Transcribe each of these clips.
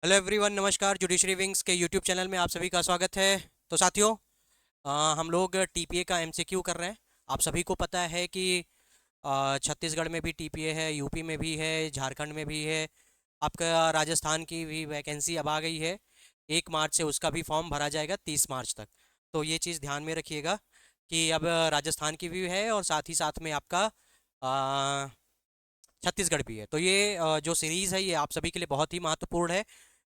Hello everyone, नमस्कार। Judiciary wings के YouTube channel में आप सभी का स्वागत है। तो साथियों, हम लोग टीपीए का एमसीक्यू कर रहे हैं। आप सभी को पता है कि छत्तीसगढ़ में भी टीपीए है, यूपी में भी है, झारखंड में भी है। आपका राजस्थान की भी वैकेंसी अब आ गई है। 1 मार्च से उसका भी फॉर्म भरा जाएगा 30 मार्च तक। तो ये चीज़ ध्यान में रखिएगा कि अब राजस्थान की भी है और साथ ही साथ में आपका छत्तीसगढ़ भी है। तो ये जो सीरीज़ है ये आप सभी के लिए बहुत ही महत्वपूर्ण है,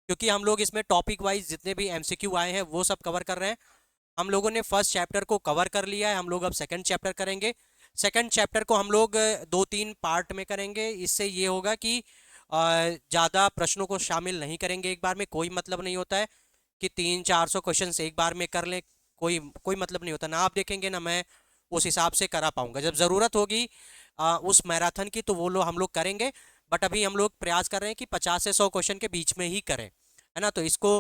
क्योंकि हम लोग इसमें टॉपिक वाइज जितने भी एमसीक्यू आए हैं वो सब कवर कर रहे हैं। हम लोगों ने फर्स्ट चैप्टर को कवर कर लिया है, हम लोग अब सेकंड चैप्टर करेंगे। सेकंड चैप्टर को हम लोग 2-3 पार्ट में करेंगे। इससे ये होगा कि ज़्यादा प्रश्नों को शामिल नहीं करेंगे एक बार में। कोई मतलब नहीं होता है कि 300-400 क्वेश्चन एक बार में कर लें। कोई कोई मतलब नहीं होता, ना आप देखेंगे ना मैं उस हिसाब से करा पाऊंगा। जब ज़रूरत होगी उस मैराथन की तो वो लोग हम लोग करेंगे। बट अभी हम लोग प्रयास कर रहे हैं कि 50 से 100 क्वेश्चन के बीच में ही करें, है ना। तो इसको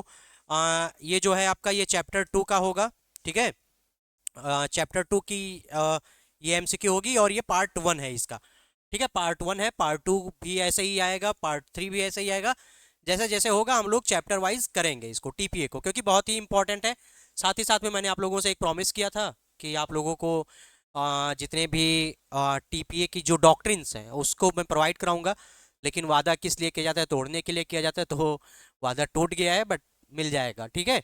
ये जो है आपका ये चैप्टर 2 का होगा, ठीक है। चैप्टर 2 की ये एमसीक्यू होगी और ये पार्ट 1 है इसका, ठीक है। पार्ट 1 है, पार्ट 2 भी ऐसे ही आएगा, पार्ट 3 भी ऐसे ही आएगा। जैसे जैसे होगा हम लोग चैप्टर वाइज करेंगे इसको, टीपीए को, क्योंकि बहुत ही इंपॉर्टेंट है। साथ ही साथ में मैंने आप लोगों से एक प्रॉमिस किया था कि आप लोगों को जितने भी टीपीए की जो डॉक्ट्रिन्स हैं उसको मैं प्रोवाइड कराऊंगा। लेकिन वादा किस लिए किया जाता है? तोड़ने के लिए किया जाता है। तो वादा टूट गया है, बट मिल जाएगा, ठीक है।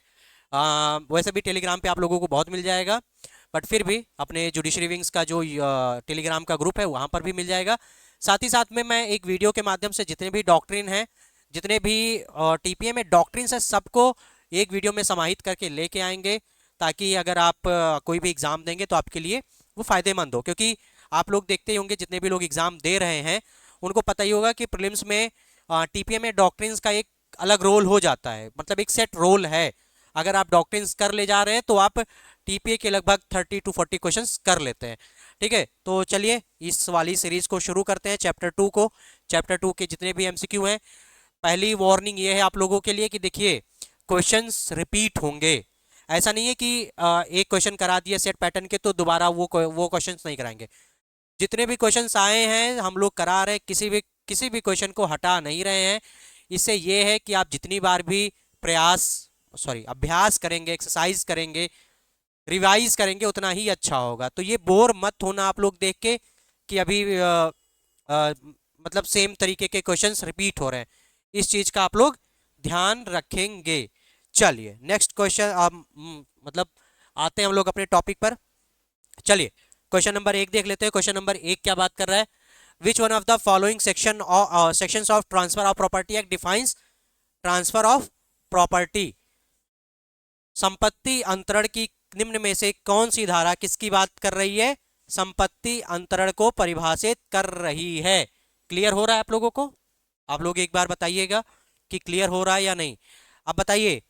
वैसे भी टेलीग्राम पे आप लोगों को बहुत मिल जाएगा, बट फिर भी अपने जुडिशरी विंग्स का जो टेलीग्राम का ग्रुप है वहाँ पर भी मिल जाएगा। साथ ही साथ में मैं एक वीडियो के माध्यम से जितने भी डॉक्ट्रिन हैं, जितने भी टीपीए में डॉक्ट्रिन्स हैं, सबको एक वीडियो में समाहित करके लेके आएंगे, ताकि अगर आप कोई भी एग्ज़ाम देंगे तो आपके लिए वो फ़ायदेमंद हो। क्योंकि आप लोग देखते ही होंगे, जितने भी लोग एग्ज़ाम दे रहे हैं उनको पता ही होगा कि प्रीलिम्स में टीपीए में डॉक्ट्रिन्स का एक अलग रोल हो जाता है, मतलब एक सेट रोल है। अगर आप डॉक्ट्रिन्स कर ले जा रहे हैं तो आप टीपीए के लगभग 30 to 40 क्वेश्चंस कर लेते हैं, ठीक है। तो चलिए इस वाली सीरीज को शुरू करते हैं, चैप्टर 2 को। चैप्टर 2 के जितने भी एमसीक्यू हैं, पहली वार्निंग ये है आप लोगों के लिए कि देखिए, क्वेश्चंस रिपीट होंगे। ऐसा नहीं है कि एक क्वेश्चन करा दिया सेट पैटर्न के तो दोबारा वो क्वेश्चंस नहीं कराएंगे। जितने भी क्वेश्चंस आए हैं हम लोग करा रहे हैं, किसी भी क्वेश्चन को हटा नहीं रहे हैं। इससे ये है कि आप जितनी बार भी अभ्यास करेंगे, एक्सरसाइज करेंगे, रिवाइज करेंगे, उतना ही अच्छा होगा। तो ये बोर मत होना आप लोग देख के कि अभी मतलब सेम तरीके के क्वेश्चंस रिपीट हो रहे हैं। इस चीज का आप लोग ध्यान रखेंगे। चलिए नेक्स्ट क्वेश्चन, मतलब आते हैं हम लोग अपने टॉपिक पर। चलिए क्वेश्चन नंबर 1 देख लेते हैं। क्वेश्चन नंबर 1 क्या बात कर रहा है? Which one of the following sections of transfer of property act defines transfer of property. संपत्ति अंतरण की निम्न में से कौन सी धारा किसकी बात कर रही है? संपत्ति अंतरण को परिभाषित कर रही है। क्लियर हो रहा है आप लोगों को? आप लोग एक बार बताइएगा कि क्लियर हो रहा है या नहीं। अब बताइए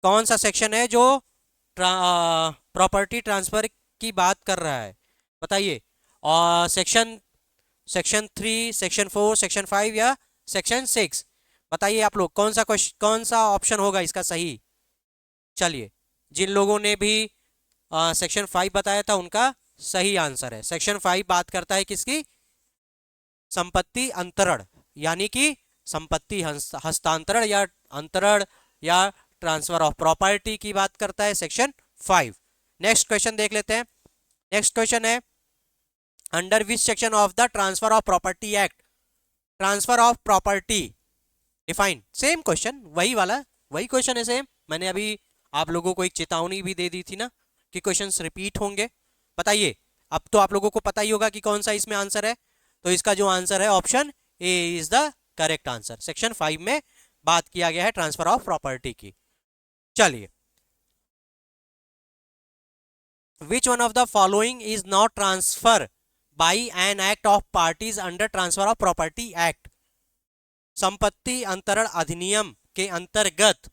कौन सा सेक्शन है जो प्रॉपर्टी ट्रांसफर की बात कर रहा है? बताइए। और सेक्शन सेक्शन 3, सेक्शन 4, सेक्शन 5 या सेक्शन 6? बताइए आप लोग कौन सा ऑप्शन होगा इसका सही। चलिए, जिन लोगों ने भी सेक्शन 5 बताया था उनका सही आंसर है। सेक्शन 5 बात करता है किसकी? संपत्ति अंतरण, यानी कि संपत्ति हस्तांतरण या अंतरण या ट्रांसफर ऑफ प्रॉपर्टी की बात करता है सेक्शन 5। नेक्स्ट क्वेश्चन देख लेते हैं। नेक्स्ट क्वेश्चन है, under which section of the transfer of property act transfer of property define. Same question, वही वाला, वही क्वेश्चन है सेम। मैंने अभी आप लोगों को एक चेतावनी भी दे दी थी ना कि क्वेश्चंस रिपीट होंगे। बताइए, अब तो आप लोगों को पता ही होगा कि कौन सा इसमें आंसर है। तो इसका जो आंसर है option A is the correct answer. Section 5 में बात किया गया है ट्रांसफर ऑफ प्रॉपर्टी की। चलिए, which one of the following is not transfer by an act of parties under transfer of property act. संपत्ति अंतरण अधिनियम के अंतर्गत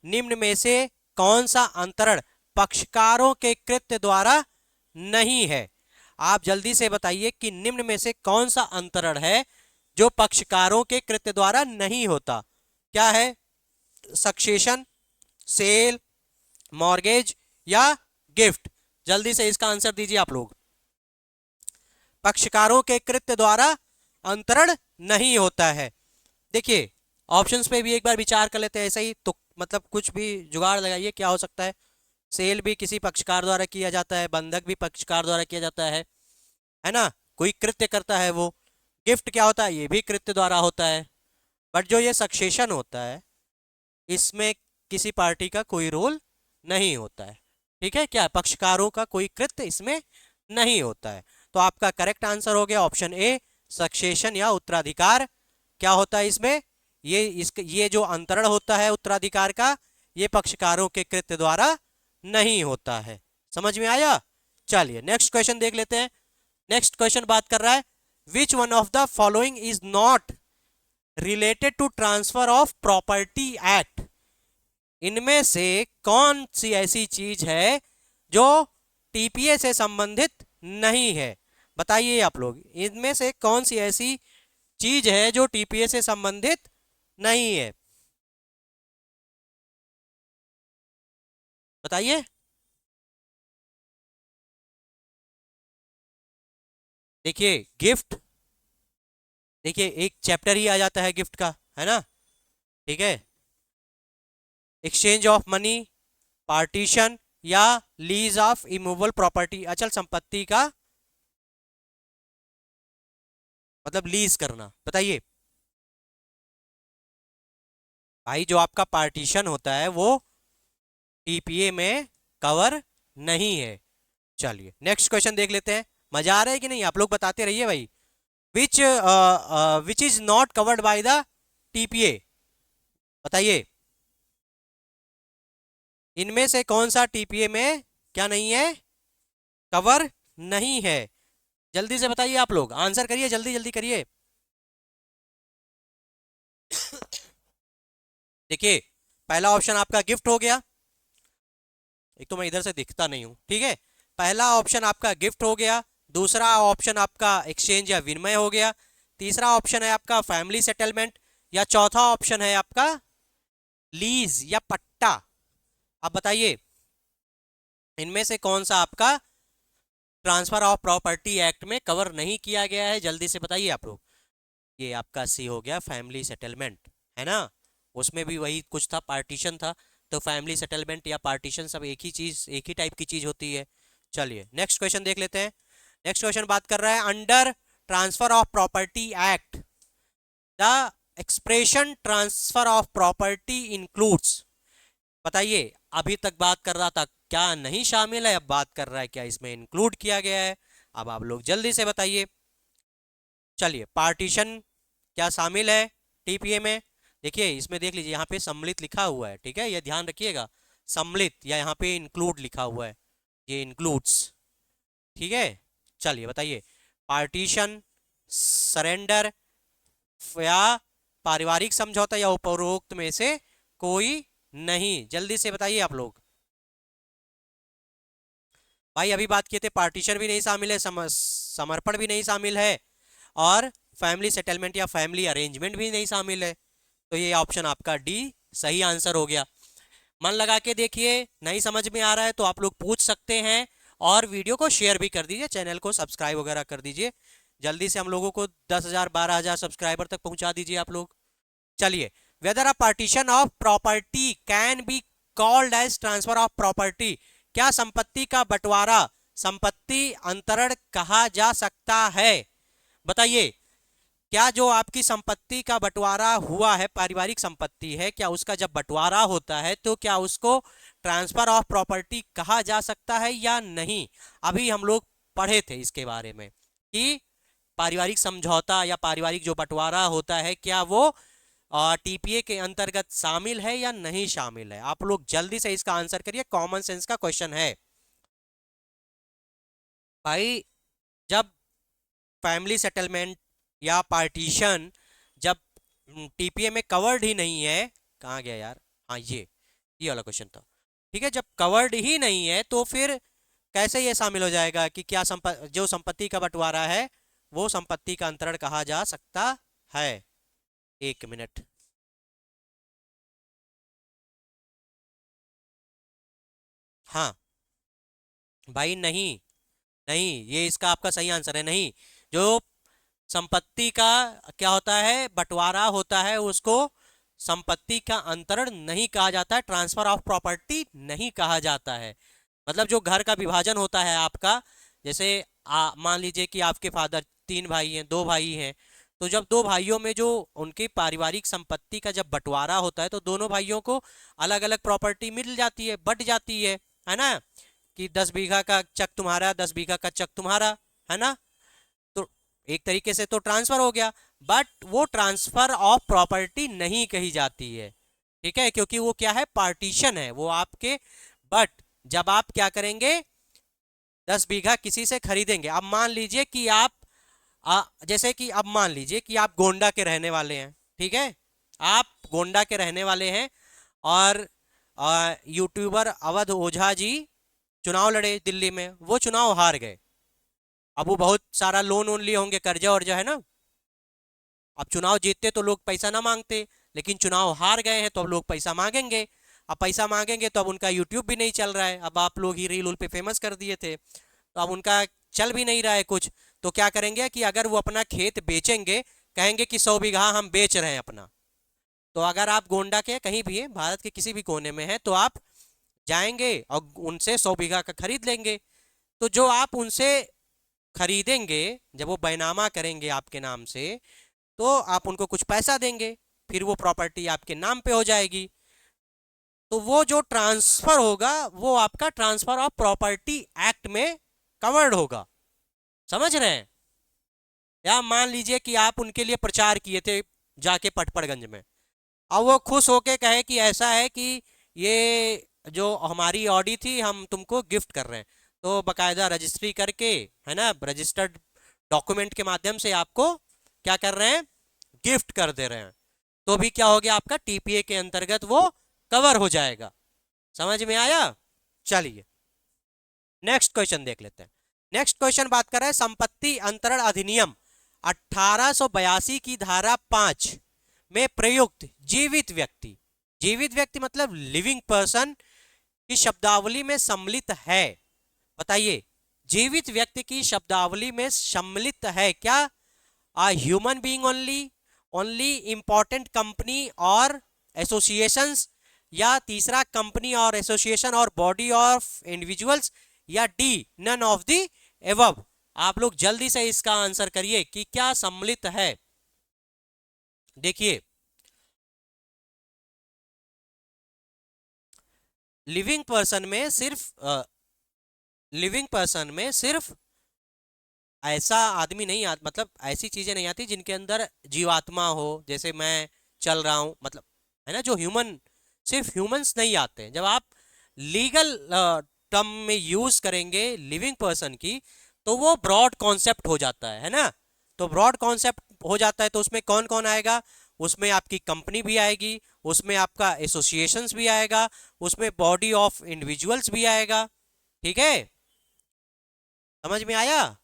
निम्न में से कौन सा अंतरण पक्षकारों के कृत्य द्वारा नहीं है? आप जल्दी से बताइए कि निम्न में से कौन सा अंतरण है जो पक्षकारों के कृत्य द्वारा नहीं होता। क्या है? सक्सेशन, सेल, मॉर्गेज या गिफ्ट? जल्दी से इसका आंसर दीजिए आप लोग। पक्षकारों के कृत्य द्वारा अंतरण नहीं होता है। देखिए, ऑप्शंस पे भी एक बार विचार कर लेते हैं, ऐसे ही तो मतलब कुछ भी जुगाड़ लगाइए, क्या हो सकता है। सेल भी किसी पक्षकार द्वारा किया जाता है, बंधक भी पक्षकार द्वारा किया जाता है ना। कोई कृत्य करता है वो। गिफ्ट क्या होता है, ये भी कृत्य द्वारा होता है। बट जो ये सक्सेशन होता है, इसमें किसी पार्टी का कोई रोल नहीं होता है। ठीक है, क्या पक्षकारों का कोई कृत्य इसमें नहीं होता है। तो आपका करेक्ट आंसर हो गया ऑप्शन ए, सक्सेशन या उत्तराधिकार। क्या होता है इसमें, ये जो अंतरण होता है उत्तराधिकार का, ये पक्षकारों के कृत्य द्वारा नहीं होता है। समझ में आया। चलिए नेक्स्ट क्वेश्चन देख लेते हैं। नेक्स्ट क्वेश्चन बात कर रहा है, which one of the following is not related to transfer of property act. इनमें से कौन सी ऐसी चीज है जो टीपीए से संबंधित नहीं है। बताइए आप लोग, इनमें से कौन सी ऐसी चीज है जो टीपीए से संबंधित नहीं है, बताइए। देखिए गिफ्ट, देखिए एक चैप्टर ही आ जाता है गिफ्ट का, है ना। ठीक है, एक्सचेंज ऑफ मनी, पार्टीशन, या लीज ऑफ इमूवेबल प्रॉपर्टी, अचल संपत्ति का मतलब लीज करना। बताइए भाई, जो आपका पार्टीशन होता है वो टीपीए में कवर नहीं है। चलिए नेक्स्ट क्वेश्चन देख लेते हैं। मजा आ रहा है कि नहीं, आप लोग बताते रहिए भाई। Which which is not covered by the TPA, बताइए। इनमें से कौन सा टीपीए में क्या नहीं है, कवर नहीं है। जल्दी से बताइए, आप लोग आंसर करिए, जल्दी जल्दी करिए। देखिए पहला ऑप्शन आपका गिफ्ट हो गया। एक तो मैं इधर से दिखता नहीं हूं, ठीक है। पहला ऑप्शन आपका गिफ्ट हो गया, दूसरा ऑप्शन आपका एक्सचेंज या विनिमय हो गया, तीसरा ऑप्शन है आपका फैमिली सेटलमेंट, या चौथा ऑप्शन है आपका लीज या पट्टा। अब बताइए इनमें से कौन सा आपका ट्रांसफर ऑफ प्रॉपर्टी एक्ट में कवर नहीं किया गया है, जल्दी से बताइए आप लोग। ये आपका सी हो गया फैमिली सेटलमेंट, है ना। उसमें भी वही कुछ था, पार्टीशन था। तो फैमिली सेटलमेंट या पार्टीशन सब एक ही चीज, एक ही टाइप की चीज होती है। चलिए नेक्स्ट क्वेश्चन देख लेते हैं। नेक्स्ट क्वेश्चन बात कर रहा है, under transfer of property act the expression transfer of property includes. बताइए, अभी तक बात कर रहा था क्या नहीं शामिल है, अब बात कर रहा है क्या इसमें इंक्लूड किया गया है। अब आप लोग जल्दी से बताइए। चलिए पार्टीशन क्या शामिल है टीपीए में। देखिए इसमें देख लीजिए, यहाँ पे सम्मिलित लिखा हुआ है, ठीक है, ये ध्यान रखिएगा। सम्मिलित या यहाँ पे इंक्लूड लिखा हुआ है, ये इंक्लूड्स, ठीक है। चलिए बताइए, पार्टीशन, सरेंडर, या पारिवारिक समझौता, या उपरोक्त में से कोई नहीं। जल्दी से बताइए आप लोग। भाई अभी बात किए थे, पार्टीशन भी नहीं शामिल है, समर्पण भी नहीं शामिल है, और फैमिली सेटलमेंट या फैमिली अरेंजमेंट भी नहीं शामिल है। तो ये ऑप्शन आपका डी सही आंसर हो गया। मन लगा के देखिए, नहीं समझ में आ रहा है तो आप लोग पूछ सकते हैं, और वीडियो को शेयर भी कर दीजिए, चैनल को सब्सक्राइब वगैरह कर दीजिए। जल्दी से हम लोगों को 10,000 12,000 सब्सक्राइबर तक पहुंचा दीजिए आप लोग। चलिए, whether a partition of property can be called as transfer of property. क्या संपत्ति का बंटवारा संपत्ति अंतरण कहा जा सकता है। बताइए, क्या जो आपकी संपत्ति का बंटवारा हुआ है, पारिवारिक संपत्ति है, क्या उसका जब बंटवारा होता है तो क्या उसको ट्रांसफर ऑफ प्रॉपर्टी कहा जा सकता है या नहीं। अभी हम लोग पढ़े थे इसके बारे में कि पारिवारिक समझौता या पारिवारिक जो बंटवारा होता है, क्या वो टीपीए के अंतर्गत शामिल है या नहीं शामिल है। आप लोग जल्दी से इसका आंसर करिए, कॉमन सेंस का क्वेश्चन है भाई। जब फैमिली सेटलमेंट या पार्टीशन जब टीपीए में कवर्ड ही नहीं है, कहाँ गया यार, हाँ ये वाला क्वेश्चन था। ठीक है, जब कवर्ड ही नहीं है तो फिर कैसे ये शामिल हो जाएगा कि क्या जो संपत्ति का बंटवारा है वो संपत्ति का अंतरण कहा जा सकता है। एक मिनट, हाँ भाई, नहीं नहीं, ये इसका आपका सही आंसर है, नहीं। जो संपत्ति का क्या होता है, बंटवारा होता है, उसको संपत्ति का अंतरण नहीं कहा जाता है, ट्रांसफर ऑफ प्रॉपर्टी नहीं कहा जाता है। मतलब जो घर का विभाजन होता है आपका, जैसे मान लीजिए कि आपके फादर 3 भाई हैं, 2 भाई हैं, तो जब 2 भाइयों में जो उनकी पारिवारिक संपत्ति का जब बंटवारा होता है तो दोनों भाइयों को अलग अलग प्रॉपर्टी मिल जाती है, बट जाती है ना, कि 10 बीघा का चक तुम्हारा, 10 बीघा का चक तुम्हारा, है ना। तो एक तरीके से तो ट्रांसफर हो गया, बट वो ट्रांसफर ऑफ प्रॉपर्टी नहीं कही जाती है, ठीक है, क्योंकि वो क्या है, पार्टीशन है वो आपके। बट जब आप क्या करेंगे, 10 बीघा किसी से खरीदेंगे, अब मान लीजिए कि आप जैसे कि अब मान लीजिए कि आप गोंडा के रहने वाले हैं, ठीक है, आप गोंडा के रहने वाले हैं और यूट्यूबर अवध ओझा जी चुनाव लड़े दिल्ली में, वो चुनाव हार गए। अब वो बहुत सारा लोन वोन लिए होंगे, कर्जा वर्जा, है ना। अब चुनाव जीतते तो लोग पैसा ना मांगते, लेकिन चुनाव हार गए हैं तो अब लोग पैसा मांगेंगे। अब पैसा मांगेंगे तो अब उनका यूट्यूब भी नहीं चल रहा है, अब आप लोग ही रील उल पे फेमस कर दिए थे, तो अब उनका चल भी नहीं रहा है कुछ। तो क्या करेंगे कि अगर वो अपना खेत बेचेंगे, कहेंगे कि 100 बीघा हम बेच रहे हैं अपना, तो अगर आप गोंडा के कहीं भी हैं, भारत के किसी भी कोने में हैं, तो आप जाएंगे और उनसे 100 बीघा का खरीद लेंगे। तो जो आप उनसे खरीदेंगे, जब वो बैनामा करेंगे आपके नाम से, तो आप उनको कुछ पैसा देंगे, फिर वो प्रॉपर्टी आपके नाम पे हो जाएगी। तो वो जो ट्रांसफर होगा वो आपका ट्रांसफर ऑफ प्रॉपर्टी एक्ट में कवर्ड होगा, समझ रहे हैं। या मान लीजिए कि आप उनके लिए प्रचार किए थे जाके पटपड़गंज में, अब वो खुश होके कहे कि ऐसा है कि ये जो हमारी ऑडी थी हम तुमको गिफ्ट कर रहे हैं, तो बकायदा रजिस्ट्री करके, है ना, रजिस्टर्ड डॉक्यूमेंट के माध्यम से आपको क्या कर रहे हैं, गिफ्ट कर दे रहे हैं, तो भी क्या हो गया, आपका टीपीए के अंतर्गत वो कवर हो जाएगा। समझ में आया। चलिए नेक्स्ट क्वेश्चन देख लेते हैं। नेक्स्ट क्वेश्चन बात कर रहे हैं संपत्ति अंतरण अधिनियम 1882 की धारा 5 में प्रयुक्त जीवित व्यक्ति, जीवित व्यक्ति मतलब लिविंग पर्सन की शब्दावली में सम्मिलित है। बताइए, जीवित व्यक्ति की शब्दावली में सम्मिलित है क्या? Human being only, only important company और एसोसिएशंस, या तीसरा कंपनी और एसोसिएशन और बॉडी ऑफ इंडिविजुअल्स, या D none of the above. आप लोग जल्दी से इसका आंसर करिए कि क्या सम्मिलित है। देखिए, लिविंग पर्सन में सिर्फ लिविंग पर्सन में सिर्फ ऐसा आदमी नहीं मतलब ऐसी चीजें नहीं आती जिनके अंदर जीवात्मा हो, जैसे मैं चल रहा हूं, मतलब, है ना, जो ह्यूमन, सिर्फ ह्यूमंस नहीं आते हैं। जब आप लीगल टर्म में यूज करेंगे लिविंग पर्सन की, तो वो ब्रॉड कॉन्सेप्ट हो जाता है ना। तो ब्रॉड कॉन्सेप्ट हो जाता है तो उसमें कौन कौन आएगा, उसमें आपकी कंपनी भी आएगी, उसमें आपका एसोसिएशंस भी आएगा, उसमें बॉडी ऑफ इंडिविजुअल्स भी आएगा। ठीक है, समझ में आया।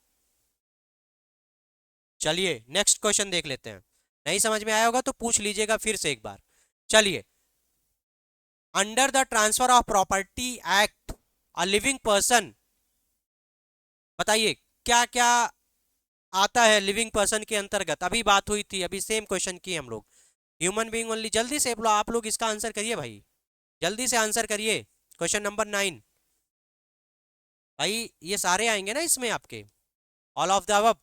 चलिए नेक्स्ट क्वेश्चन देख लेते हैं। नहीं समझ में आया होगा तो पूछ लीजिएगा फिर से एक बार। चलिए, under the transfer of property act a living person, बताइए क्या क्या आता है लिविंग पर्सन के अंतर्गत। अभी बात हुई थी, अभी सेम क्वेश्चन की हम लोग, ह्यूमन बीइंग ओनली। जल्दी से आप लोग इसका आंसर करिए भाई, जल्दी से आंसर करिए। क्वेश्चन नंबर 9 भाई, ये सारे आएंगे ना इसमें आपके, ऑल ऑफ द अबव।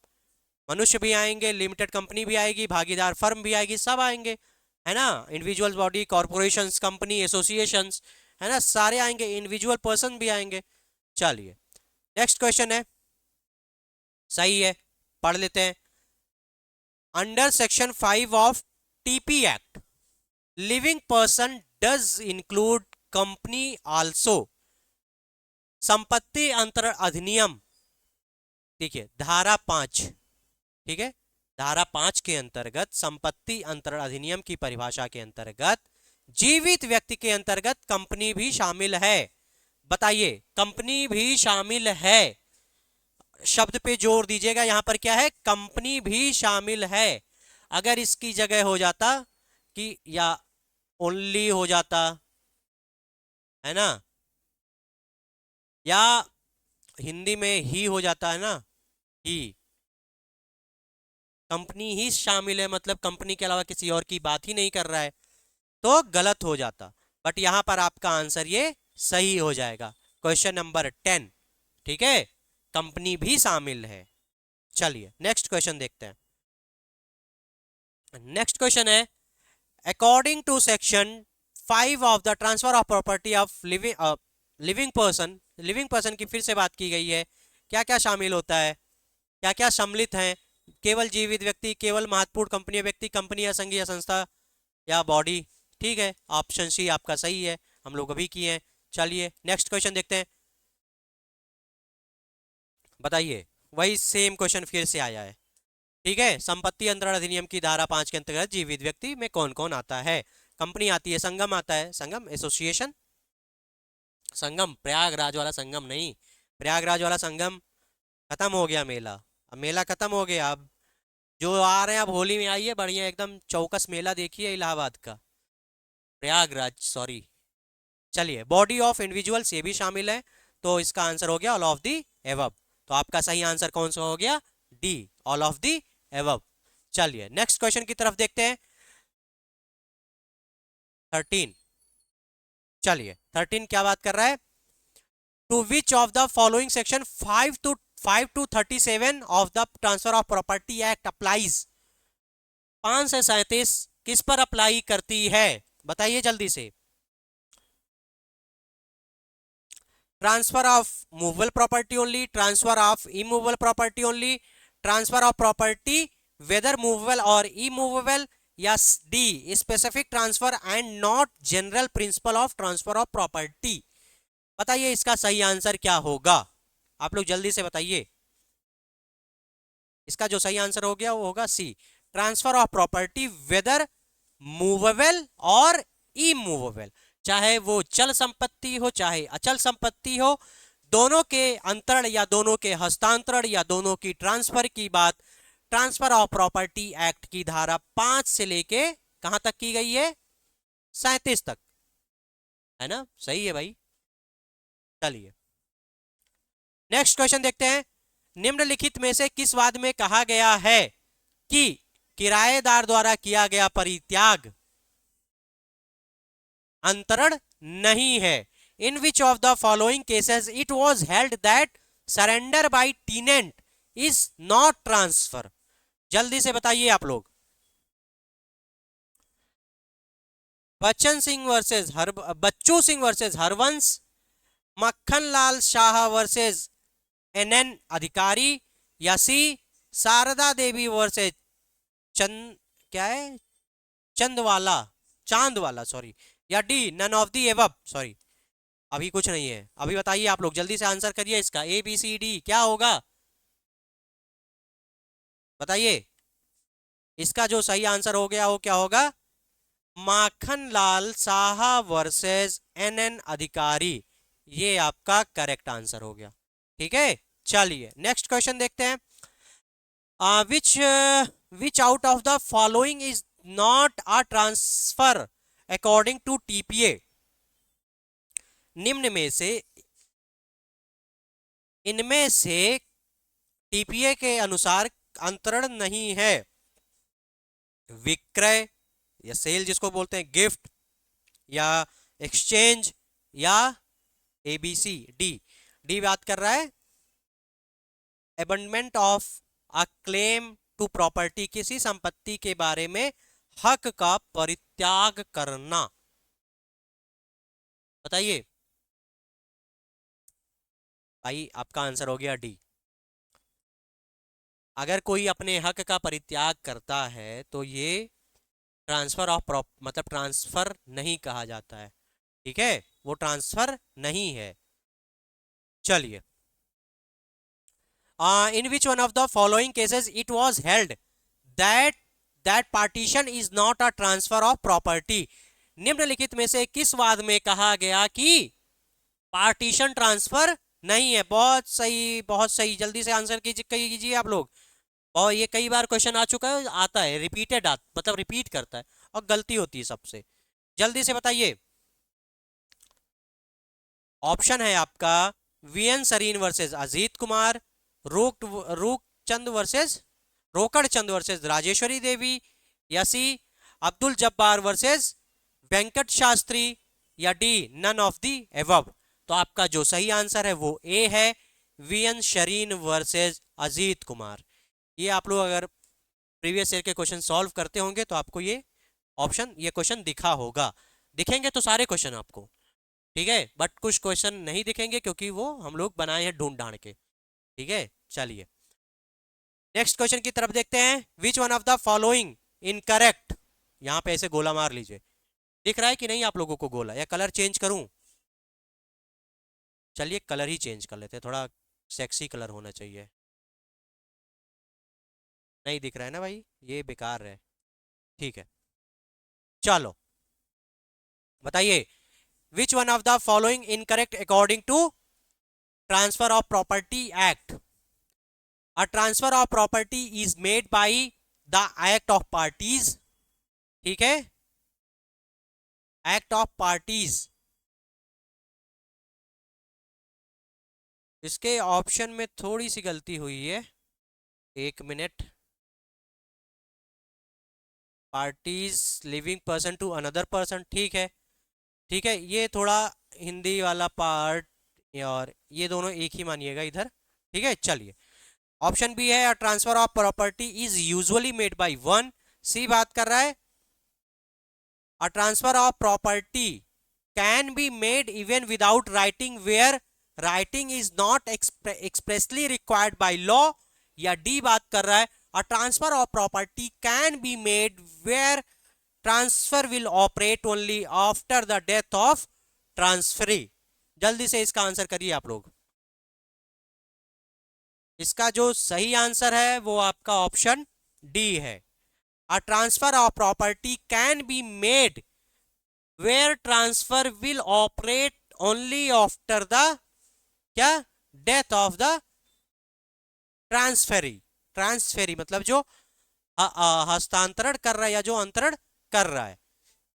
मनुष्य भी आएंगे, लिमिटेड कंपनी भी आएगी, भागीदार फर्म भी आएगी, सब आएंगे, है ना, individual body, corporations, company, associations, है ना, सारे आएंगे, इंडिविजुअल पर्सन भी आएंगे। चलिए नेक्स्ट क्वेश्चन है, सही है, पढ़ लेते हैं। Under section 5 of TP act, living person does include company also. संपत्ति अंतरण अधिनियम, देखिए धारा 5, ठीक है, धारा 5 के अंतर्गत संपत्ति अंतरण अधिनियम की परिभाषा के अंतर्गत जीवित व्यक्ति के अंतर्गत कंपनी भी शामिल है। बताइए, कंपनी भी शामिल है, शब्द पे जोर दीजिएगा, यहां पर क्या है, कंपनी भी शामिल है। अगर इसकी जगह हो जाता कि या ओनली हो जाता, है ना, या हिंदी में ही हो जाता, है ना, ही, कंपनी ही शामिल है मतलब कंपनी के अलावा किसी और की बात ही नहीं कर रहा है। तो गलत हो जाता, बट यहां पर आपका आंसर ये सही हो जाएगा। क्वेश्चन नंबर 10, ठीक है, कंपनी भी शामिल है। चलिए नेक्स्ट क्वेश्चन देखते हैं। नेक्स्ट क्वेश्चन है, according to section 5 of the transfer of property of living person की फिर से बात की गई है। क्या क्या शामिल होता है, क्या क्या सम्मिलित है? केवल जीवित व्यक्ति, केवल महत्वपूर्ण कंपनी या व्यक्ति, कंपनी या संघ या संस्था या बॉडी। ठीक है, ऑप्शन सी आपका सही है, हम लोग अभी किए हैं। चलिए नेक्स्ट क्वेश्चन देखते हैं। बताइए, वही सेम क्वेश्चन फिर से आया है। ठीक है, संपत्ति अंतरण अधिनियम की धारा 5 के अंतर्गत जीवित व्यक्ति में कौन कौन आता है? कंपनी आती है, संगम आता है, संगम एसोसिएशन, संगम प्रयागराज वाला संगम नहीं, प्रयागराज वाला संगम खत्म हो गया मेला, अब मेला खत्म हो गया। अब जो आ रहे हैं अब होली में आइए, बढ़िया एकदम चौकस मेला देखिए इलाहाबाद का, प्रयागराज सॉरी। चलिए, बॉडी ऑफ इंडिविजुअल्स ये भी शामिल है, तो इसका आंसर हो गया ऑल ऑफ दी एबव। तो आपका सही आंसर कौन सा हो गया? D, all of the above. चलिए नेक्स्ट क्वेश्चन की तरफ देखते हैं। 13, चलिए 13 क्या बात कर रहा है? To which of the following section 5 to 37 of the transfer of property act applies? 5 से 37 किस पर अप्लाई करती है? बताइए जल्दी से। Transfer of movable property only, transfer of immovable property only, transfer of property whether movable और इमूवेबल, या D specific transfer and not general principle of transfer of property. बताइए इसका सही आंसर क्या होगा? आप लोग जल्दी से बताइए। इसका जो सही आंसर हो गया वो होगा C, transfer of property whether movable और इमूवेबल, चाहे वो चल संपत्ति हो चाहे अचल संपत्ति हो, दोनों के अंतरण या दोनों के हस्तांतरण या दोनों की ट्रांसफर की बात ट्रांसफर ऑफ प्रॉपर्टी एक्ट की धारा 5 से लेके कहां तक की गई है? 37 तक, है ना? सही है भाई। चलिए नेक्स्ट क्वेश्चन देखते हैं। निम्नलिखित में से किस वाद में कहा गया है कि किराएदार द्वारा किया गया परित्याग अंतरण नहीं है? In which of the following cases it was held that surrender by tenant is not transfer? जल्दी से बताइए आप लोग। बच्चू सिंह वर्सेस हरवंश, मक्खन लाल शाह वर्सेस एनएन अधिकारी, या सी शारदा देवी वर्सेस क्या है चांदवाला सॉरी, या D none of the above. Sorry अभी कुछ नहीं है, अभी बताइए आप लोग जल्दी से आंसर करिए इसका, ए बी सी डी क्या होगा? बताइए इसका जो सही आंसर हो गया वो क्या होगा? माखन लाल साहा वर्सेस एनएन अधिकारी, ये आपका करेक्ट आंसर हो गया। ठीक है, चलिए नेक्स्ट क्वेश्चन देखते हैं। Which out of the following is not a transfer according to TPA? निम्न में से इनमें से टीपीए के अनुसार अंतरण नहीं है? विक्रय या सेल जिसको बोलते हैं, गिफ्ट या एक्सचेंज, या एबीसी डी। डी बात कर रहा है abandonment of a claim to property, किसी संपत्ति के बारे में हक का परित्याग करना। बताइए भाई, आपका आंसर हो गया डी। अगर कोई अपने हक का परित्याग करता है तो ये ट्रांसफर ऑफ मतलब ट्रांसफर नहीं कहा जाता है। ठीक है, वो ट्रांसफर नहीं है। चलिए, in which one of the following cases it was held that partition is not a transfer of property? निम्नलिखित में से किस वाद में कहा गया कि पार्टीशन ट्रांसफर नहीं है? बहुत सही, बहुत सही, जल्दी से आंसर कीजिए आप लोग। और ये कई बार क्वेश्चन आ चुका है, आता है रिपीटेड, मतलब रिपीट करता है और गलती होती है सबसे। जल्दी से बताइए। ऑप्शन है आपका VN Sarin versus Ajit Kumar, Rokad Chand versus Rajeshwari Devi, या सी अब्दुल जब्बार वर्सेस वेंकट शास्त्री या D none of the above. तो आपका जो सही आंसर है वो ए है, वीएन शरीन वर्सेस अजीत कुमार। ये आप लोग अगर प्रीवियस ईयर के क्वेश्चन सॉल्व करते होंगे तो आपको ये क्वेश्चन दिखा होगा। दिखेंगे तो सारे क्वेश्चन आपको, ठीक है, बट कुछ क्वेश्चन नहीं दिखेंगे क्योंकि वो हम लोग बनाए हैं ढूंढ ढांड के। ठीक है, चलिए नेक्स्ट क्वेश्चन की तरफ देखते हैं। विच one of the following incorrect. यहां पे ऐसे गोला मार लीजिए। दिख रहा है कि नहीं आप लोगों को गोला, या कलर चेंज करूं? चलिए कलर ही चेंज कर लेते हैं, थोड़ा सेक्सी कलर होना चाहिए। नहीं दिख रहा है ना भाई, ये बेकार है। ठीक है, चलो बताइए। Which one of the following incorrect according to transfer of property act. A transfer of property is made by the act of parties। ठीक है, एक्ट ऑफ पार्टीज। इसके ऑप्शन में थोड़ी सी गलती हुई है, एक minute. Parties living person to another person, ठीक है, ठीक है, ये थोड़ा हिंदी वाला पार्ट और ये दोनों एक ही मानिएगा इधर। ठीक है, चलिए ऑप्शन बी है, transfer of property is usually made by one. C बात कर रहा है, a transfer of property can be made even without writing where writing is not expressly required by law। या डी बात कर रहा है, a transfer of property can be made where transfer will operate only after the death of transferee। जल्दी से इसका answer करिए आप लोग। इसका जो सही आंसर है वो आपका ऑप्शन डी है। A transfer of property can be made where transfer will operate only after the क्या death of the transferee। Transferee मतलब जो हस्तांतरण कर रहा है या जो अंतरण कर रहा है।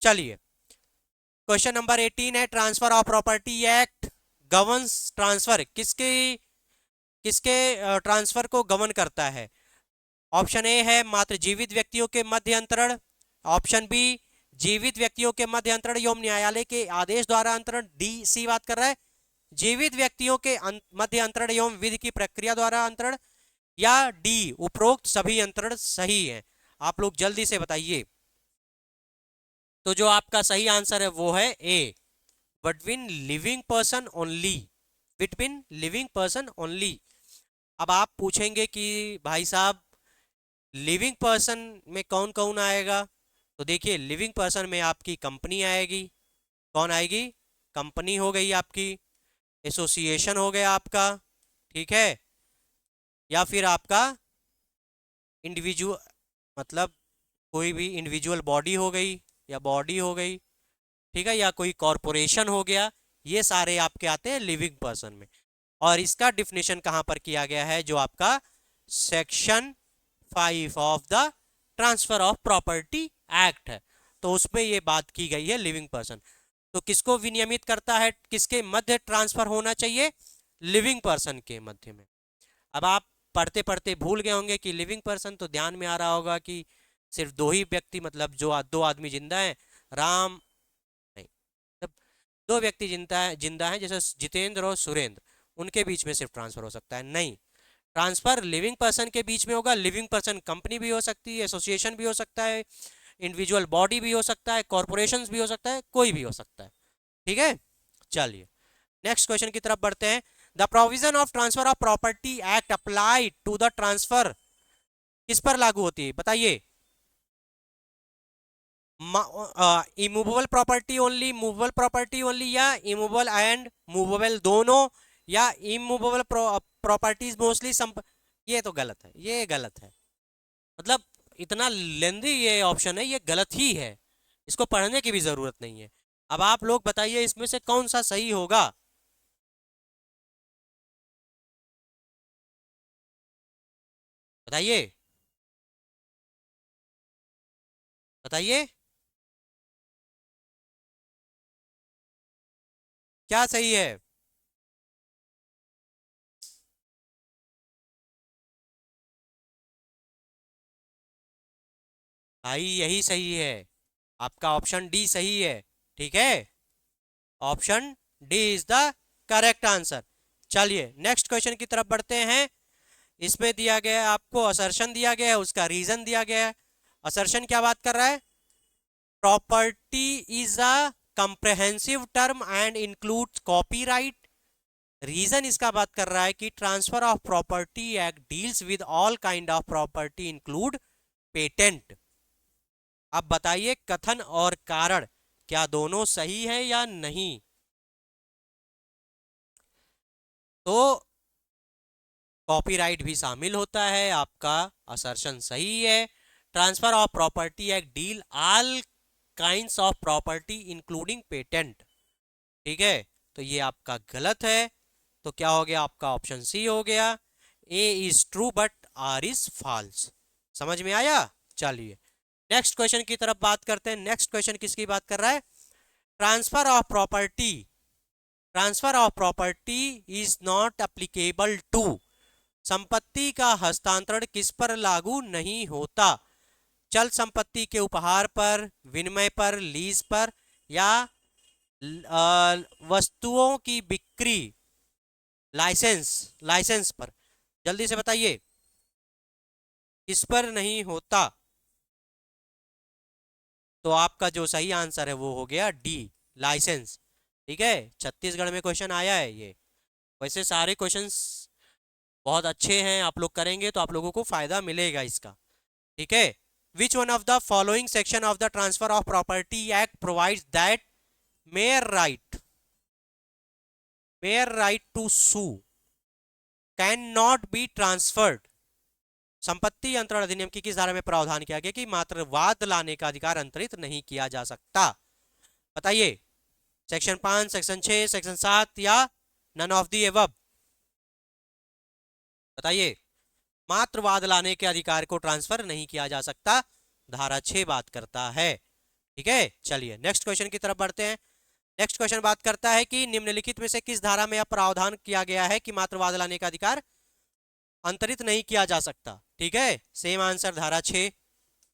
चलिए क्वेश्चन नंबर 18 है, transfer of property act governs transfer. किसके किसके ट्रांसफर को गवर्न करता है? ऑप्शन ए है मात्र जीवित व्यक्तियों के मध्य अंतरण। ऑप्शन बी जीवित व्यक्तियों के मध्य अंतरण एवं न्यायालय के आदेश द्वारा अंतरण। डी सी बात कर रहा है जीवित व्यक्तियों के मध्य अंतरण एवं विधि की प्रक्रिया द्वारा अंतरण। या डी उपरोक्त सभी अंतरण सही है। आप लोग जल्दी से बताइए। तो जो आपका सही आंसर है वो है A, between living person only. Between living person only. अब आप पूछेंगे कि भाई साहब लिविंग पर्सन में कौन कौन आएगा? तो देखिए लिविंग पर्सन में आपकी कंपनी आएगी। कौन आएगी? कंपनी हो गई आपकी, एसोसिएशन हो गया आपका, ठीक है, या फिर आपका इंडिविजुअल मतलब कोई भी इंडिविजुअल बॉडी हो गई या बॉडी हो गई, ठीक है, या कोई कॉरपोरेशन हो गया। ये सारे आपके आते हैं लिविंग पर्सन में। और इसका डिफिनेशन कहां पर किया गया है? जो आपका section 5 of the transfer of property act है, तो उसमें ये बात की गई है लिविंग पर्सन। तो किसको विनियमित करता है, किसके मध्य ट्रांसफर होना चाहिए? लिविंग पर्सन के मध्य में। अब आप पढ़ते पढ़ते भूल गए होंगे कि लिविंग पर्सन, तो ध्यान में आ रहा होगा कि सिर्फ दो ही व्यक्ति, मतलब जो दो आदमी जिंदा हैं, राम नहीं, मतलब दो व्यक्ति जिंदा हैं जैसे जितेंद्र और सुरेंद्र, उनके बीच में सिर्फ ट्रांसफर हो सकता है। नहीं, ट्रांसफर लिविंग पर्सन के बीच में होगा। लिविंग पर्सन कंपनी भी हो सकती है, एसोसिएशन भी हो सकता है, इंडिविजुअल बॉडी भी हो सकता है, कॉरपोरेशन भी हो सकता है, कोई भी हो सकता है। ठीक है, चलिए नेक्स्ट क्वेश्चन की तरफ बढ़ते हैं। The provision of transfer of property act apply to the transfer किस पर लागू होती है बताइए? Immovable property only, movable property only, या इमूवेबल एंड मूवेबल दोनों, या इमूवेबल प्रॉपर्टीज मोस्टली ये तो गलत है, ये गलत है। मतलब इतना लेंदी ये ऑप्शन है, ये गलत ही है, इसको पढ़ने की भी जरूरत नहीं है। अब आप लोग बताइए इसमें से कौन सा सही होगा? बताइए बताइए क्या सही है? भाई यही सही है। आपका ऑप्शन डी सही है। ठीक है, option D is the correct answer. चलिए नेक्स्ट क्वेश्चन की तरफ बढ़ते हैं। इसमें दिया गया है आपको असर्शन दिया गया है, उसका रीजन दिया गया है। असर्शन क्या बात कर रहा है? Property is a comprehensive term and includes copyright. Reason इसका बात कर रहा है कि transfer of property act deals with all kind of property include patent. अब बताइए कथन और कारण क्या दोनों सही है या नहीं? तो कॉपीराइट भी शामिल होता है, आपका असर्शन सही है। Transfer of property act deal all kinds of property including patent. ठीक है, तो ये आपका गलत है। तो क्या हो गया? आपका ऑप्शन सी हो गया। A is true but R is false. समझ में आया? चलिए नेक्स्ट क्वेश्चन की तरफ बात करते हैं। नेक्स्ट क्वेश्चन किसकी बात कर रहा है? Transfer of property. Transfer of property is not applicable to. संपत्ति का हस्तांतरण किस पर लागू नहीं होता? चल संपत्ति के उपहार पर, विनिमय पर, लीज पर, या वस्तुओं की बिक्री, लाइसेंस लाइसेंस पर। जल्दी से बताइए किस पर नहीं होता? तो आपका जो सही आंसर है वो हो गया डी, लाइसेंस। ठीक है, छत्तीसगढ़ में क्वेश्चन आया है ये। वैसे सारे क्वेश्चंस बहुत अच्छे हैं, आप लोग करेंगे तो आप लोगों को फायदा मिलेगा इसका। ठीक है, which one of the following section of the transfer of property act provides that mere right to sue can not be transferred. संपत्ति अंतरण अधिनियम की किस धारा में प्रावधान किया गया कि मात्र वाद लाने का अधिकार अंतरित नहीं किया जा सकता? बताइए, सेक्शन 5, सेक्शन 6, सेक्शन 7 या नन ऑफ दी एबव? बताइए, मात्र वाद लाने के अधिकार को ट्रांसफर नहीं किया जा सकता, धारा 6 बात करता है। ठीक है, चलिए नेक्स्ट क्वेश्चन की तरफ बढ़ते हैं। नेक्स्ट क्वेश्चन बात करता है कि निम्नलिखित में से किस धारा में यह प्रावधान किया गया है कि मात्र वाद लाने का अधिकार अंतरित नहीं किया जा सकता? ठीक है, सेम आंसर धारा 6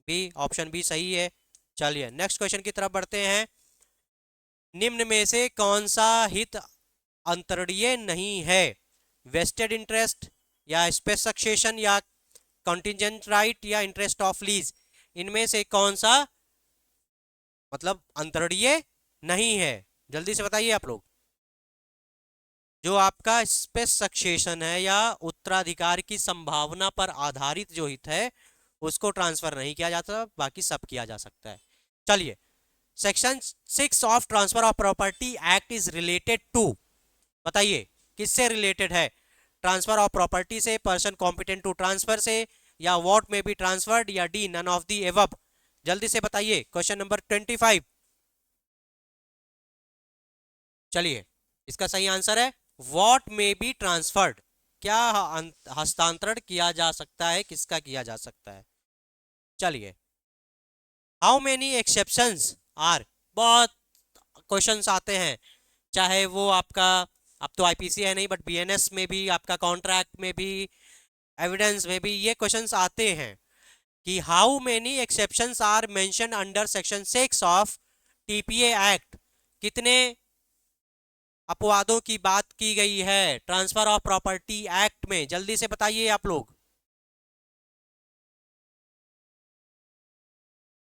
बी, ऑप्शन बी सही है। चलिए नेक्स्ट क्वेश्चन की तरफ बढ़ते हैं। निम्न में से कौन सा हित अंतरणीय नहीं है? वेस्टेड इंटरेस्ट, या स्पेस सक्सेशन, या कंटिजेंट राइट, या इंटरेस्ट ऑफ लीज। इनमें से कौन सा मतलब अंतरणीय नहीं है? जल्दी से बताइए आप लोग। जो आपका स्पेस सक्सेशन है या उत्तराधिकार की संभावना पर आधारित जो हित है उसको ट्रांसफर नहीं किया जाता, बाकी सब किया जा सकता है। चलिए, section 6 of transfer of property act is related to. बताइए किससे रिलेटेड है? ट्रांसफर ऑफ प्रॉपर्टी से, पर्सन कॉम्पिटेंट टू ट्रांसफर से, या व्हाट में बी ट्रांसफर्ड, या D none of the above? जल्दी से बताइए, क्वेश्चन नंबर 25। चलिए इसका सही आंसर है व्हाट में बी ट्रांसफर्ड। क्या हस्तांतरण किया जा सकता है, किसका किया जा सकता है? चलिए, हाउ मेनी एक्सेप्शंस आर, बहुत क्वेश्चंस आते हैं, चाहे वो आपका, अब तो आईपीसी है नहीं बट बीएनएस में भी, आपका कॉन्ट्रैक्ट में भी, एविडेंस में भी ये क्वेश्चंस आते हैं कि how many exceptions are mention under section 6 of TPA act. कितने अपवादों की बात की गई है ट्रांसफर ऑफ प्रॉपर्टी एक्ट में? जल्दी से बताइए आप लोग।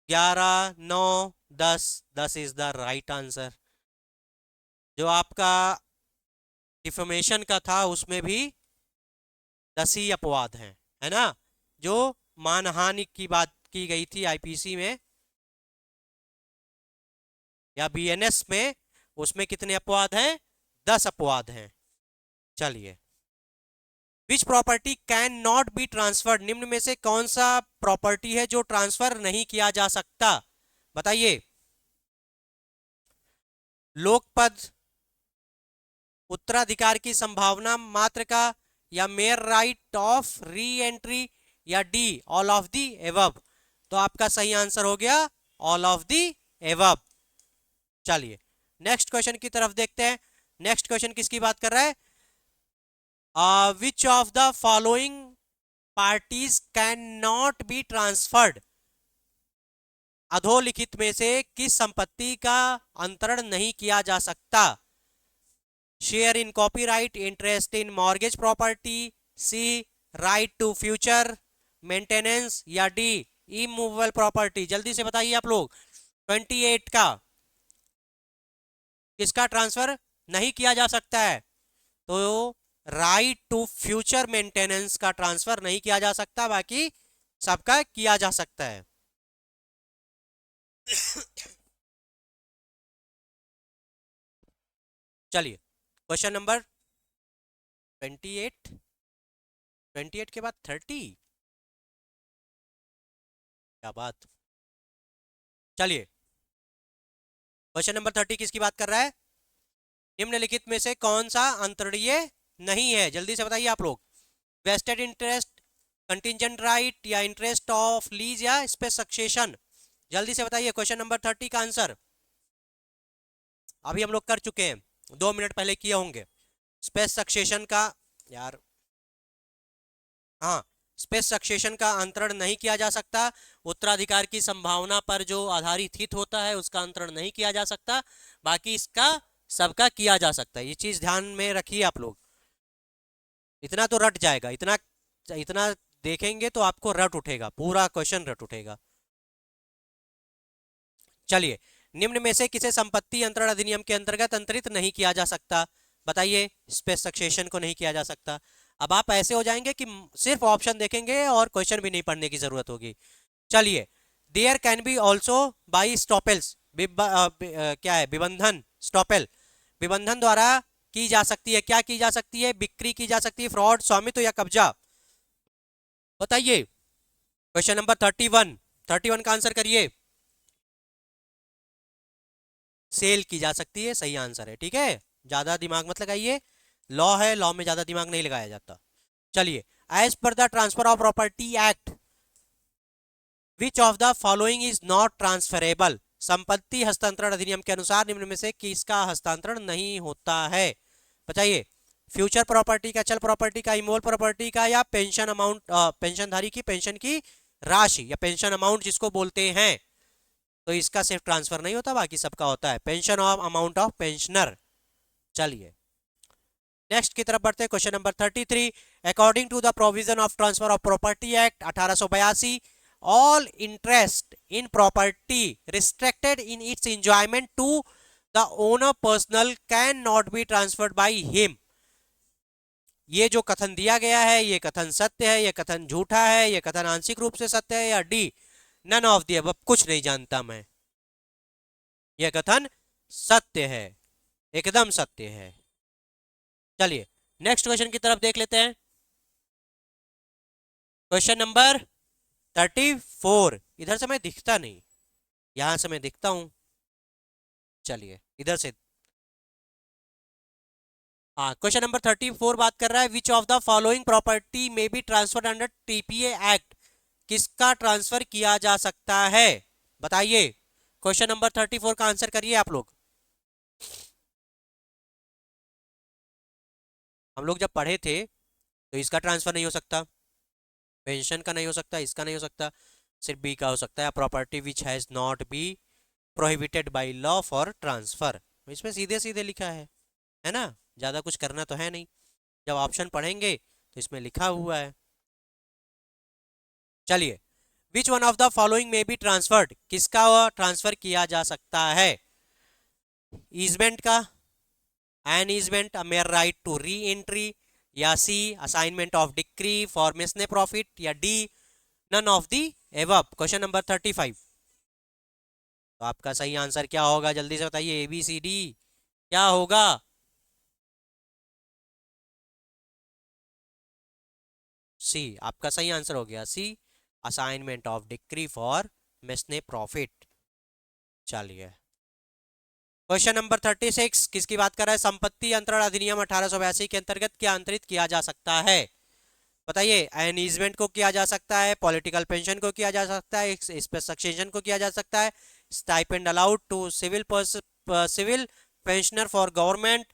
11, 9, 10। 10 इज द राइट आंसर। जो आपका डिफेमेशन का था उसमें भी 10 ही अपवाद हैं, है ना? जो मानहानि की बात की गई थी आईपीसी में या बीएनएस में, उसमें कितने अपवाद हैं? 10 अपवाद हैं। चलिए, which property can not be transferred. निम्न में से कौन सा प्रॉपर्टी है जो ट्रांसफर नहीं किया जा सकता? बताइए, लोकपद, उत्तराधिकार की संभावना मात्र का, या mere right of re entry, या D all of the above? तो आपका सही आंसर हो गया ऑल ऑफ दी एबव। चलिए नेक्स्ट क्वेश्चन की तरफ देखते हैं। नेक्स्ट क्वेश्चन किसकी बात कर रहा है? Which of the following parties can not be transferred. अधोलिखित में से किस संपत्ति का अंतरण नहीं किया जा सकता? Share in copyright, interest in mortgage property, C right to future maintenance, या डी इमूवेबल प्रॉपर्टी। जल्दी से बताइए आप लोग। 28 का किसका ट्रांसफर नहीं किया जा सकता है? तो राइट टू फ्यूचर मेंटेनेंस का ट्रांसफर नहीं किया जा सकता, बाकी सबका किया जा सकता है। चलिए क्वेश्चन नंबर 28, 28 के बाद 30, क्या बात। चलिए क्वेश्चन नंबर 30 किसकी बात कर रहा है? निम्नलिखित में से कौन सा अंतरणीय नहीं है? जल्दी से बताइए आप लोग। वेस्टेड इंटरेस्ट, कंटिजेंट राइट, या इंटरेस्ट ऑफ लीज, या स्पेस सक्सेशन। जल्दी से बताइए क्वेश्चन नंबर 30 का आंसर। अभी हम लोग कर चुके हैं, 2 मिनट पहले किए होंगे। स्पेस सक्सेशन का, यार हाँ, स्पेस सक्सेशन का अंतरण नहीं किया जा सकता। उत्तराधिकार की संभावना पर जो आधारित हित होता है उसका अंतरण नहीं किया जा सकता, बाकी इसका सबका किया जा सकता है। ये चीज ध्यान में रखिए आप लोग। इतना तो रट जाएगा, इतना इतना देखेंगे तो आपको रट उठेगा, पूरा क्वेश्चन रट उठेगा। चलिए, निम्न में से किसे संपत्ति अंतरण अधिनियम के अंतर्गत अंतरित नहीं किया जा सकता? बताइए। स्पेस सक्सेशन को नहीं किया जा सकता। अब आप ऐसे हो जाएंगे कि सिर्फ ऑप्शन देखेंगे और क्वेश्चन भी नहीं पढ़ने की जरूरत होगी। चलिए, there can be also by estoppels, क्या है विबंधन, स्टॉपेल विबंधन द्वारा की जा सकती है। क्या की जा सकती है? बिक्री की जा सकती है, फ्रॉड, स्वामित्व, या कब्जा। बताइए। क्वेश्चन नंबर 31, 31 का आंसर करिए। सेल की जा सकती है, सही आंसर है। ठीक है, ज्यादा दिमाग मत लगाइए, लॉ है, लॉ में ज्यादा दिमाग नहीं लगाया जाता। चलिए, as per the transfer of property act which of the following is not transferable. संपत्ति हस्तांतरण अधिनियम के अनुसार निम्न में से किसका हस्तांतरण नहीं होता है? बताइए। फ्यूचर प्रॉपर्टी का, चल प्रॉपर्टी का, इमोल प्रॉपर्टी का, या पेंशन अमाउंट, पेंशनधारी की पेंशन की राशि, या पेंशन अमाउंट जिसको बोलते हैं। तो इसका सिर्फ ट्रांसफर नहीं होता, बाकी सबका होता है। Pension of amount of pensioner. चलिए नेक्स्ट की तरफ बढ़ते हैं। Question number 33, according to the provision of transfer of property act 1882, all interest in property restricted in its enjoyment to the owner personal cannot be transferred by him। ये जो कथन दिया गया है, ये कथन सत्य है, ये कथन झूठा है, ये कथन आंशिक रूप से सत्य है, या D none of the above, कुछ नहीं जानता मैं। यह कथन सत्य है, एकदम सत्य है। चलिए नेक्स्ट क्वेश्चन की तरफ देख लेते हैं। क्वेश्चन नंबर 34, इधर से मैं दिखता नहीं, यहां से मैं दिखता हूं। चलिए इधर से, हाँ, क्वेश्चन नंबर 34 बात कर रहा है which of the following property may be transferred under TPA act. किसका ट्रांसफर किया जा सकता है? बताइए। क्वेश्चन नंबर 34 का आंसर करिए आप लोग। हम लोग जब पढ़े थे तो इसका ट्रांसफर नहीं हो सकता, पेंशन का नहीं हो सकता, इसका नहीं हो सकता, सिर्फ बी का हो सकता है, property which has not be prohibited by law for transfer. इसमें सीधे सीधे लिखा है ना, ज्यादा कुछ करना तो है नहीं। जब ऑप्शन पढ़ेंगे तो इसमें लिखा हुआ है। चलिए, which one of the following may be transferred, किसका ट्रांसफर किया जा सकता है? ईजमेंट का, an easement, a mere right to re entry, या C assignment of decree for mesne profit, या D none of the above. Question number 35, तो आपका सही आंसर क्या होगा? जल्दी से बताइए, ABCD क्या होगा? सी आपका सही आंसर हो गया, C assignment of decree for mesne profit. चलिए क्वेश्चन नंबर 36 किसकी बात कर रहा है? संपत्ति अंतरण अधिनियम 1882 के अंतर्गत क्या अंतरित किया जा सकता है? बताइए। एनीजमेंट को किया जा सकता है, पॉलिटिकल पेंशन को किया जा सकता है, स्पेस सक्सेशन को किया जा सकता है, stipend allowed to civil pensioner for government,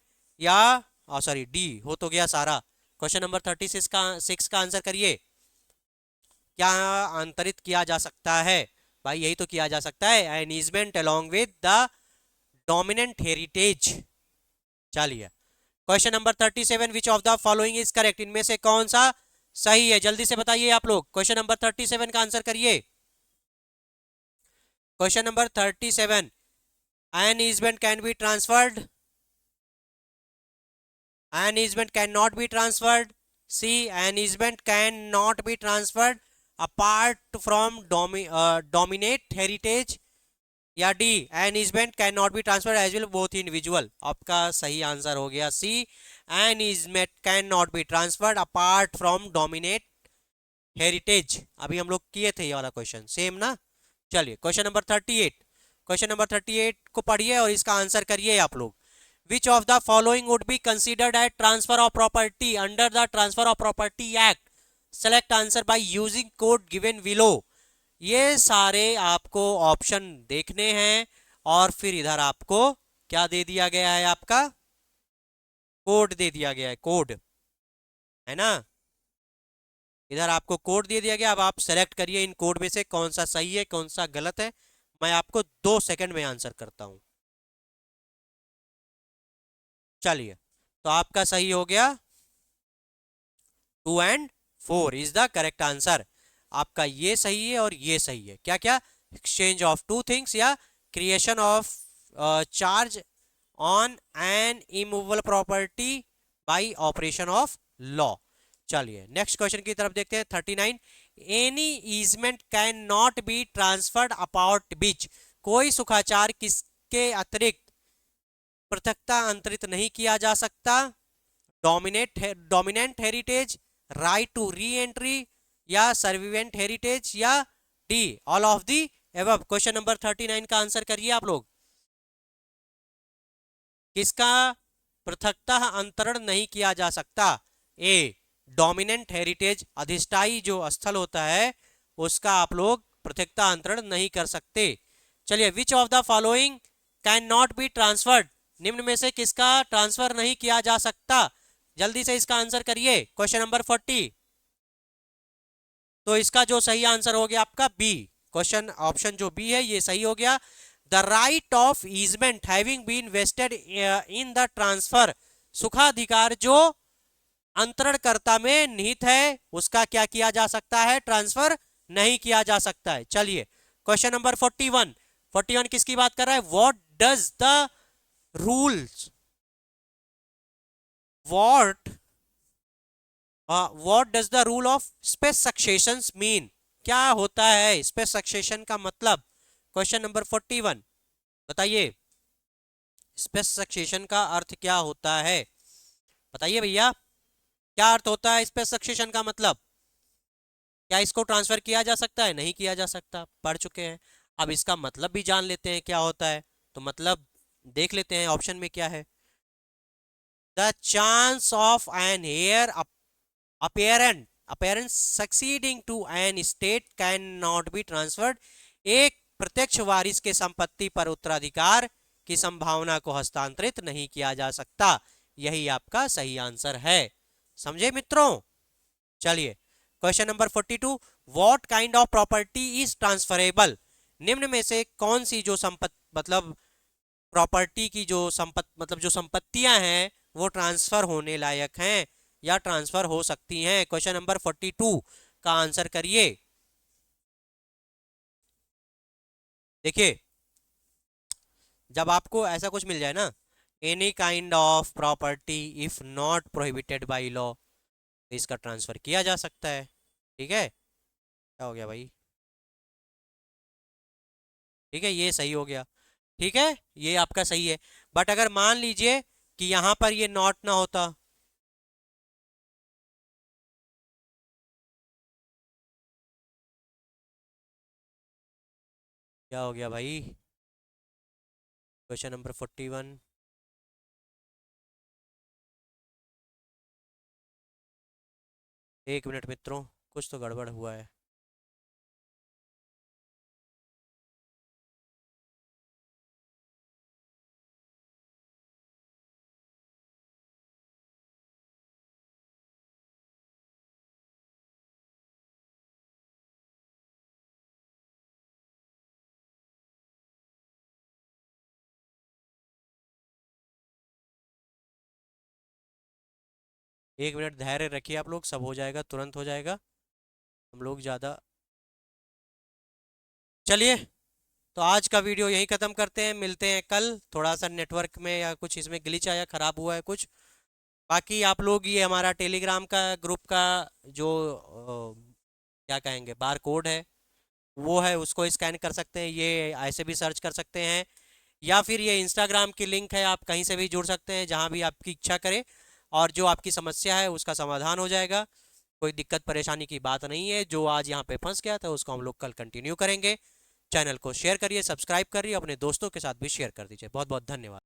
या सॉरी डी हो तो गया सारा। क्वेश्चन नंबर 36 का आंसर करिए। क्या अंतरित किया जा सकता है? भाई यही तो किया जा सकता है, an easement along with the dominant heritage. चलिए question number 37, which of the following is correct, इनमें से कौन सा सही है, जल्दी से बताइए आप लोग। क्वेश्चन नंबर 37 का आंसर करिए। Question number 37, an easement can be transferred, an easement can not be transferred, C an easement can not be transferred apart from dominant heritage, या D an easement can not be transferred as well both individual. आपका सही answer हो गया C, an easement can not be transferred apart from dominant heritage. अभी हम लोग किए थे ये वाला क्वेश्चन, सेम ना। चलिए क्वेश्चन नंबर 38, क्वेश्चन नंबर 38 को पढ़िए और इसका आंसर करिए आप लोग। Which of the following would be considered as transfer of property under the transfer of property act, select answer by using code given below. ये सारे आपको ऑप्शन देखने हैं और फिर इधर आपको क्या दे दिया गया है, आपका कोड दे दिया गया है, कोड है ना, इधर आपको कोड दे दिया गया। अब आप सेलेक्ट करिए इन कोड में से कौन सा सही है कौन सा गलत है। मैं आपको 2 सेकंड में आंसर करता हूं। चलिए तो आपका सही हो गया 2 and 4 is the correct answer. आपका ये सही है और ये सही है। क्या क्या, एक्सचेंज ऑफ टू थिंग्स या creation of charge on an immovable property by operation of law. चलिए नेक्स्ट क्वेश्चन की तरफ देखते हैं। 39, any easement can not be transferred apart बीच, कोई सुखाचार किसके अतिरिक्त पृथकता अंतरित नहीं किया जा सकता, dominant heritage, right to re entry, या सर्विवेंट हेरिटेज, या D all of the above. Question number 39 का आंसर करिए आप लोग। किसका पृथकता अंतरण नहीं किया जा सकता, ए डोमिनेंट हेरिटेज, अधिष्ठायी जो स्थल होता है उसका आप लोग पृथकता अंतरण नहीं कर सकते। चलिए विच of the following can not be transferred, निम्न में से किसका ट्रांसफर नहीं किया जा सकता, जल्दी से इसका आंसर करिए। क्वेश्चन नंबर 40, तो इसका जो सही आंसर हो गया आपका बी, क्वेश्चन ऑप्शन जो बी है ये सही हो गया। The right of easement having been vested in the transfer, सुखाधिकार जो अंतरणकर्ता में निहित है उसका क्या किया जा सकता है, ट्रांसफर नहीं किया जा सकता है। चलिए क्वेश्चन नंबर 41, 41 किसकी बात कर रहा है, what does the rules, what what does the rule of space succession mean, क्या होता है स्पेस सक्सेशन का मतलब। क्वेश्चन नंबर 41 बताइए, स्पेस सक्सेशन का अर्थ क्या होता है, बताइए भैया क्या अर्थ होता है स्पेस सक्सेशन का मतलब। क्या इसको ट्रांसफर किया जा सकता है, नहीं किया जा सकता, पढ़ चुके हैं। अब इसका मतलब भी जान लेते हैं क्या होता है, तो मतलब देख लेते हैं ऑप्शन में क्या है। The chance of an heir apparent succeeding to an estate cannot be transferred, एक प्रत्यक्ष वारिस के संपत्ति पर उत्तराधिकार की संभावना को हस्तांतरित नहीं किया जा सकता। यही आपका सही आंसर है, समझे मित्रों। चलिए question number 42, what kind of property is transferable, निम्न में से कौन सी जो संपत्ति मतलब प्रॉपर्टी की जो मतलब जो संपत्तियां हैं वो ट्रांसफर होने लायक हैं या ट्रांसफर हो सकती हैं। क्वेश्चन नंबर 42 का आंसर करिए। देखिए जब आपको ऐसा कुछ मिल जाए ना, any kind of property if not prohibited by law, इसका ट्रांसफर किया जा सकता है। ठीक है, क्या हो गया भाई, ठीक है ये सही हो गया, ठीक है ये आपका सही है। बट अगर मान लीजिए कि यहां पर ये नॉट ना होता, क्या हो गया भाई। क्वेश्चन नंबर 41, एक मिनट मित्रों, कुछ तो गड़बड़ हुआ है। 1 मिनट धैर्य रखिए आप लोग, सब हो जाएगा, तुरंत हो जाएगा। हम लोग ज़्यादा, चलिए, तो आज का वीडियो यहीं ख़त्म करते हैं, मिलते हैं कल। थोड़ा सा नेटवर्क में या कुछ इसमें ग्लिच आया, ख़राब हुआ है कुछ। बाकी आप लोग ये हमारा टेलीग्राम का ग्रुप का जो क्या कहेंगे, बार कोड है वो है, उसको स्कैन कर सकते हैं, ये ऐसे भी सर्च कर सकते हैं, या फिर ये इंस्टाग्राम की लिंक है, आप कहीं से भी जुड़ सकते हैं जहां भी आपकी इच्छा करे, और जो आपकी समस्या है उसका समाधान हो जाएगा। कोई दिक्कत परेशानी की बात नहीं है। जो आज यहाँ पे फंस गया था उसको हम लोग कल कंटिन्यू करेंगे। चैनल को शेयर करिए, सब्सक्राइब करिए, अपने दोस्तों के साथ भी शेयर कर दीजिए। बहुत बहुत धन्यवाद।